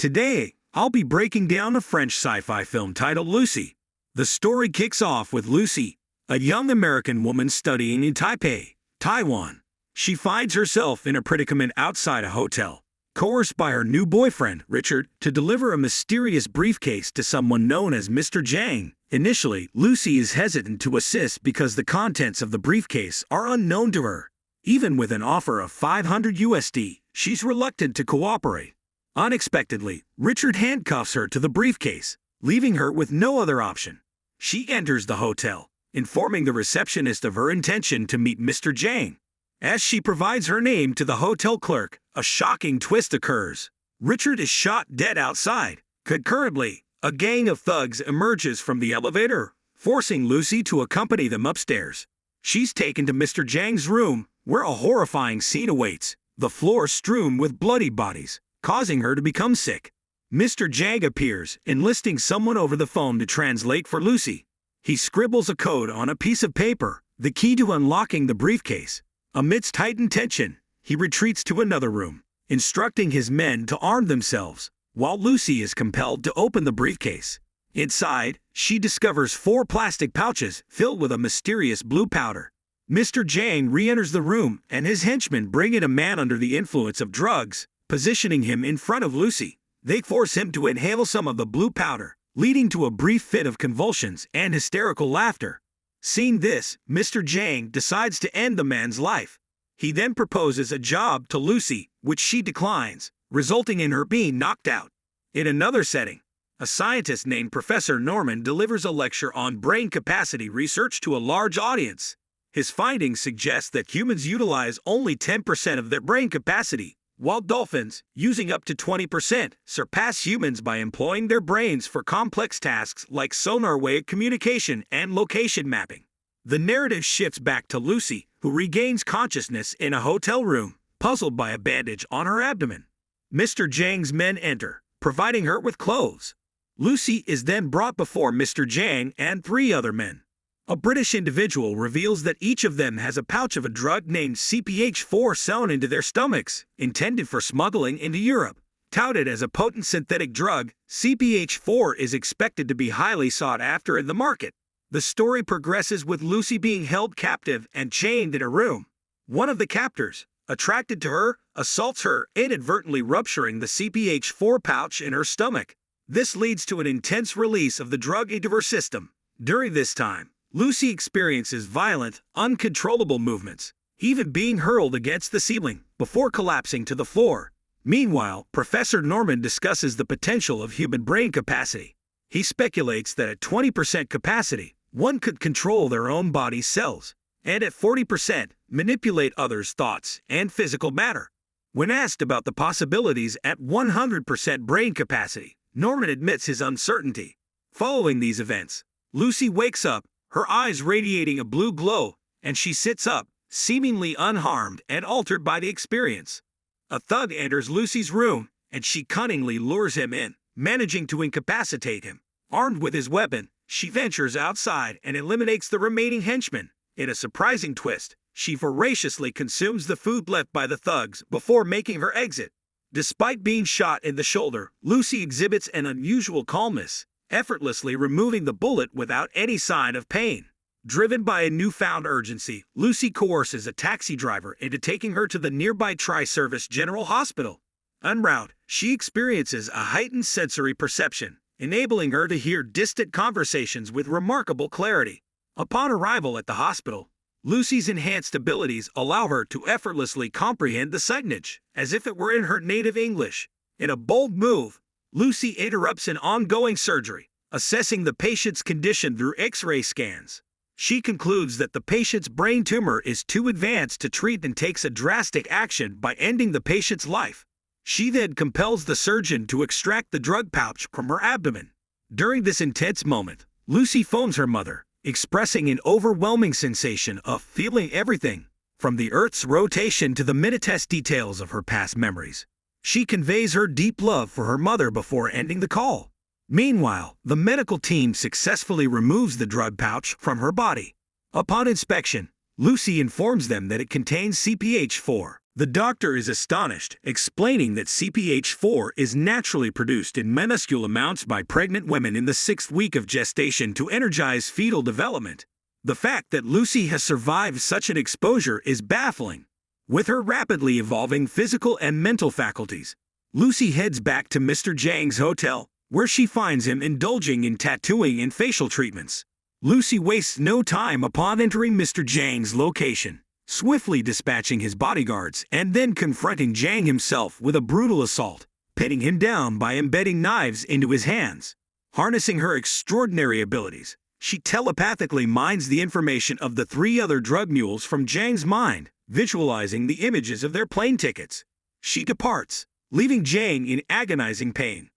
Today, I'll be breaking down a French sci-fi film titled Lucy. The story kicks off with Lucy, a young American woman studying in Taipei, Taiwan. She finds herself in a predicament outside a hotel, coerced by her new boyfriend, Richard, to deliver a mysterious briefcase to someone known as Mr. Zhang. Initially, Lucy is hesitant to assist because the contents of the briefcase are unknown to her. Even with an offer of $500, she's reluctant to cooperate. Unexpectedly, Richard handcuffs her to the briefcase, leaving her with no other option. She enters the hotel, informing the receptionist of her intention to meet Mr. Zhang. As she provides her name to the hotel clerk, a shocking twist occurs. Richard is shot dead outside. Concurrently, a gang of thugs emerges from the elevator, forcing Lucy to accompany them upstairs. She's taken to Mr. Zhang's room, where a horrifying scene awaits, the floor strewn with bloody bodies, causing her to become sick. Mr. Zhang appears, enlisting someone over the phone to translate for Lucy. He scribbles a code on a piece of paper, the key to unlocking the briefcase. Amidst heightened tension, he retreats to another room, instructing his men to arm themselves, while Lucy is compelled to open the briefcase. Inside, she discovers 4 plastic pouches filled with a mysterious blue powder. Mr. Zhang re-enters the room, and his henchmen bring in a man under the influence of drugs, positioning him in front of Lucy. They force him to inhale some of the blue powder, leading to a brief fit of convulsions and hysterical laughter. Seeing this, Mr. Zhang decides to end the man's life. He then proposes a job to Lucy, which she declines, resulting in her being knocked out. In another setting, a scientist named Professor Norman delivers a lecture on brain capacity research to a large audience. His findings suggest that humans utilize only 10% of their brain capacity, while dolphins, using up to 20%, surpass humans by employing their brains for complex tasks like sonar-wave communication and location mapping. The narrative shifts back to Lucy, who regains consciousness in a hotel room, puzzled by a bandage on her abdomen. Mr. Zhang's men enter, providing her with clothes. Lucy is then brought before Mr. Zhang and 3 other men. A British individual reveals that each of them has a pouch of a drug named CPH4 sewn into their stomachs, intended for smuggling into Europe. Touted as a potent synthetic drug, CPH4 is expected to be highly sought after in the market. The story progresses with Lucy being held captive and chained in a room. One of the captors, attracted to her, assaults her, inadvertently rupturing the CPH4 pouch in her stomach. This leads to an intense release of the drug into her system. During this time, Lucy experiences violent, uncontrollable movements, even being hurled against the ceiling before collapsing to the floor. Meanwhile, Professor Norman discusses the potential of human brain capacity. He speculates that at 20% capacity, one could control their own body cells, and at 40%, manipulate others' thoughts and physical matter. When asked about the possibilities at 100% brain capacity, Norman admits his uncertainty. Following these events, Lucy wakes up, her eyes radiating a blue glow, and she sits up, seemingly unharmed and altered by the experience. A thug enters Lucy's room, and she cunningly lures him in, managing to incapacitate him. Armed with his weapon, she ventures outside and eliminates the remaining henchmen. In a surprising twist, she voraciously consumes the food left by the thugs before making her exit. Despite being shot in the shoulder, Lucy exhibits an unusual calmness, effortlessly removing the bullet without any sign of pain. Driven by a newfound urgency, Lucy coerces a taxi driver into taking her to the nearby Tri-Service General Hospital. En route, she experiences a heightened sensory perception, enabling her to hear distant conversations with remarkable clarity. Upon arrival at the hospital, Lucy's enhanced abilities allow her to effortlessly comprehend the signage, as if it were in her native English. In a bold move, Lucy interrupts an ongoing surgery, assessing the patient's condition through X-ray scans. She concludes that the patient's brain tumor is too advanced to treat and takes a drastic action by ending the patient's life. She then compels the surgeon to extract the drug pouch from her abdomen. During this intense moment, Lucy phones her mother, expressing an overwhelming sensation of feeling everything, from the Earth's rotation to the minutest details of her past memories. She conveys her deep love for her mother before ending the call. Meanwhile, the medical team successfully removes the drug pouch from her body. Upon inspection, Lucy informs them that it contains CPH4, The doctor is astonished, explaining that CPH4 is naturally produced in minuscule amounts by pregnant women in the 6th week of gestation to energize fetal development. The fact that Lucy has survived such an exposure is baffling. With her rapidly evolving physical and mental faculties, Lucy heads back to Mr. Jang's hotel, where she finds him indulging in tattooing and facial treatments. Lucy wastes no time upon entering Mr. Jang's location, swiftly dispatching his bodyguards and then confronting Jang himself with a brutal assault, pinning him down by embedding knives into his hands. Harnessing her extraordinary abilities, she telepathically mines the information of the 3 other drug mules from Jang's mind, visualizing the images of their plane tickets. She departs, leaving Jang in agonizing pain.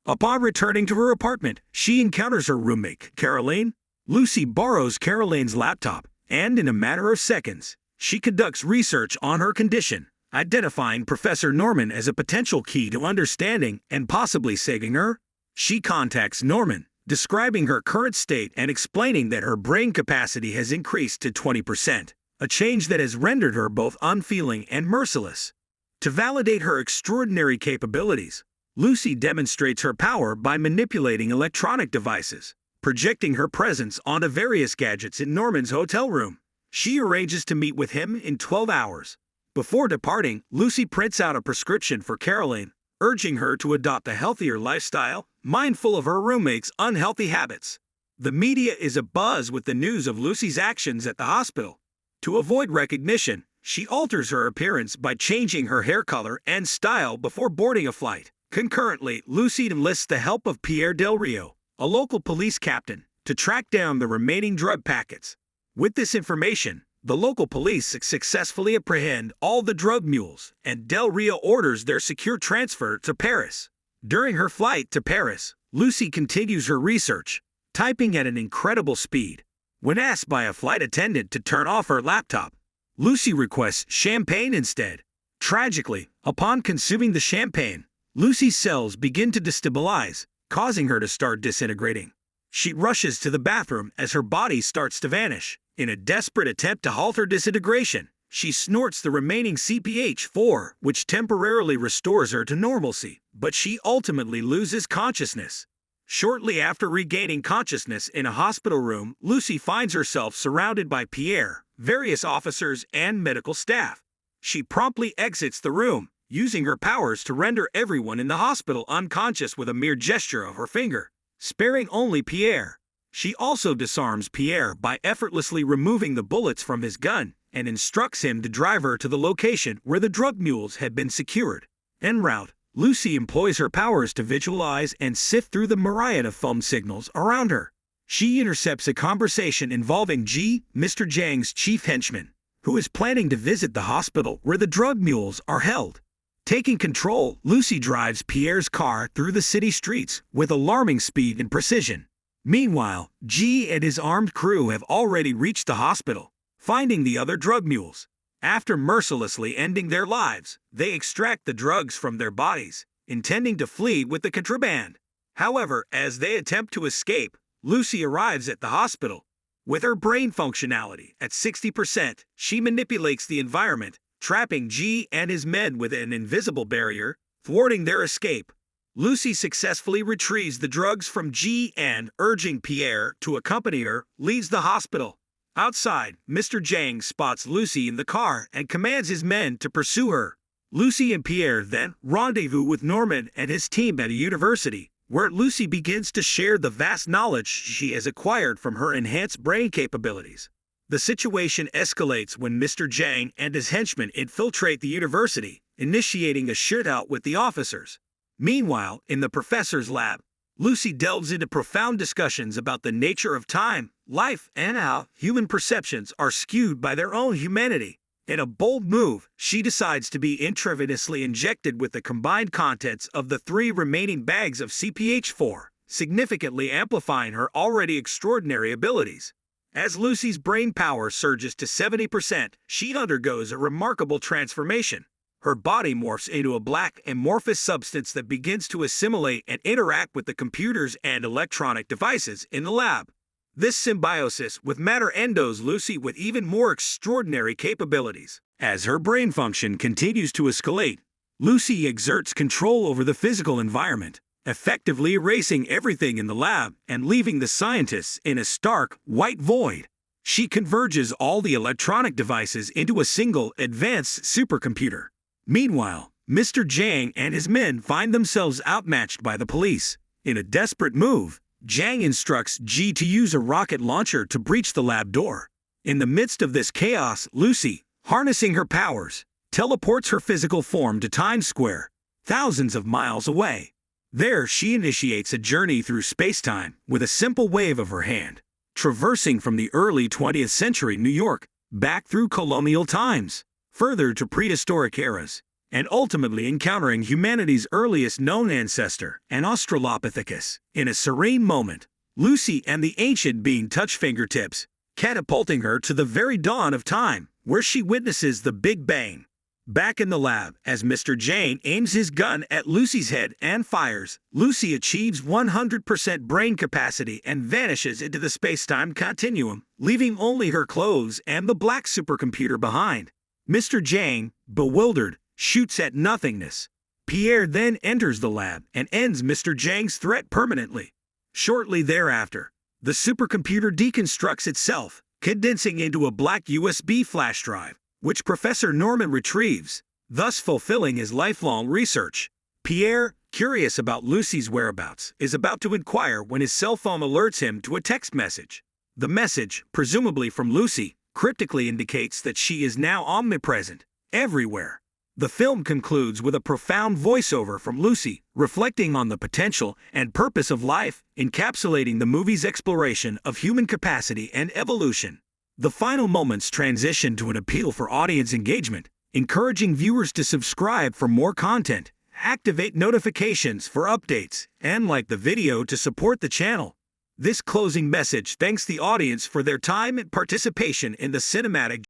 Upon returning to her apartment, she encounters her roommate, Caroline. Lucy borrows Caroline's laptop, and in a matter of seconds, she conducts research on her condition, identifying Professor Norman as a potential key to understanding and possibly saving her. She contacts Norman, describing her current state and explaining that her brain capacity has increased to 20%, a change that has rendered her both unfeeling and merciless. To validate her extraordinary capabilities, Lucy demonstrates her power by manipulating electronic devices, projecting her presence onto various gadgets in Norman's hotel room. She arranges to meet with him in 12 hours. Before departing, Lucy prints out a prescription for Caroline, urging her to adopt a healthier lifestyle, mindful of her roommate's unhealthy habits. The media is abuzz with the news of Lucy's actions at the hospital. To avoid recognition, she alters her appearance by changing her hair color and style before boarding a flight. Concurrently, Lucy enlists the help of Pierre Del Rio, a local police captain, to track down the remaining drug packets. With this information, the local police successfully apprehend all the drug mules, and Del Rio orders their secure transfer to Paris. During her flight to Paris, Lucy continues her research, typing at an incredible speed. When asked by a flight attendant to turn off her laptop, Lucy requests champagne instead. Tragically, upon consuming the champagne, Lucy's cells begin to destabilize, causing her to start disintegrating. She rushes to the bathroom as her body starts to vanish. In a desperate attempt to halt her disintegration, she snorts the remaining CPH4, which temporarily restores her to normalcy, but she ultimately loses consciousness. Shortly after regaining consciousness in a hospital room, Lucy finds herself surrounded by Pierre, various officers, and medical staff. She promptly exits the room, using her powers to render everyone in the hospital unconscious with a mere gesture of her finger, sparing only Pierre. She also disarms Pierre by effortlessly removing the bullets from his gun and instructs him to drive her to the location where the drug mules had been secured. En route, Lucy employs her powers to visualize and sift through the myriad of phone signals around her. She intercepts a conversation involving G, Mr. Jang's chief henchman, who is planning to visit the hospital where the drug mules are held. Taking control, Lucy drives Pierre's car through the city streets with alarming speed and precision. Meanwhile, G and his armed crew have already reached the hospital, finding the other drug mules. After mercilessly ending their lives, they extract the drugs from their bodies, intending to flee with the contraband. However, as they attempt to escape, Lucy arrives at the hospital. With her brain functionality at 60%, she manipulates the environment, trapping G and his men with an invisible barrier, thwarting their escape. Lucy successfully retrieves the drugs from G and, urging Pierre to accompany her, leaves the hospital. Outside, Mr. Jang spots Lucy in the car and commands his men to pursue her. Lucy and Pierre then rendezvous with Norman and his team at a university, where Lucy begins to share the vast knowledge she has acquired from her enhanced brain capabilities. The situation escalates when Mr. Jang and his henchmen infiltrate the university, initiating a shootout with the officers. Meanwhile, in the professor's lab, Lucy delves into profound discussions about the nature of time, life, and how human perceptions are skewed by their own humanity. In a bold move, she decides to be intravenously injected with the combined contents of the 3 remaining bags of CPH4, significantly amplifying her already extraordinary abilities. As Lucy's brain power surges to 70%, she undergoes a remarkable transformation. Her body morphs into a black amorphous substance that begins to assimilate and interact with the computers and electronic devices in the lab. This symbiosis with matter endows Lucy with even more extraordinary capabilities. As her brain function continues to escalate, Lucy exerts control over the physical environment, effectively erasing everything in the lab and leaving the scientists in a stark, white void. She converges all the electronic devices into a single, advanced supercomputer. Meanwhile, Mr. Jang and his men find themselves outmatched by the police. In a desperate move, Jang instructs G to use a rocket launcher to breach the lab door. In the midst of this chaos, Lucy, harnessing her powers, teleports her physical form to Times Square, thousands of miles away. There, she initiates a journey through space-time with a simple wave of her hand, traversing from the early 20th century New York back through colonial times, further to prehistoric eras, and ultimately encountering humanity's earliest known ancestor, an Australopithecus. In a serene moment, Lucy and the ancient being touch fingertips, catapulting her to the very dawn of time, where she witnesses the Big Bang. Back in the lab, as Mr. Jang aims his gun at Lucy's head and fires, Lucy achieves 100% brain capacity and vanishes into the space-time continuum, leaving only her clothes and the black supercomputer behind. Mr. Jang, bewildered, shoots at nothingness. Pierre then enters the lab and ends Mr. Jang's threat permanently. Shortly thereafter, the supercomputer deconstructs itself, condensing into a black USB flash drive, which Professor Norman retrieves, thus fulfilling his lifelong research. Pierre, curious about Lucy's whereabouts, is about to inquire when his cell phone alerts him to a text message. The message, presumably from Lucy, cryptically indicates that she is now omnipresent, everywhere. The film concludes with a profound voiceover from Lucy, reflecting on the potential and purpose of life, encapsulating the movie's exploration of human capacity and evolution. The final moments transition to an appeal for audience engagement, encouraging viewers to subscribe for more content, activate notifications for updates, and like the video to support the channel. This closing message thanks the audience for their time and participation in the cinematic.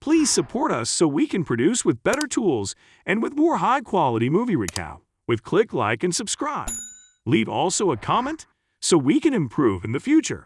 Please support us so we can produce with better tools and with more high-quality movie recap. Click like and subscribe. Leave also a comment so we can improve in the future.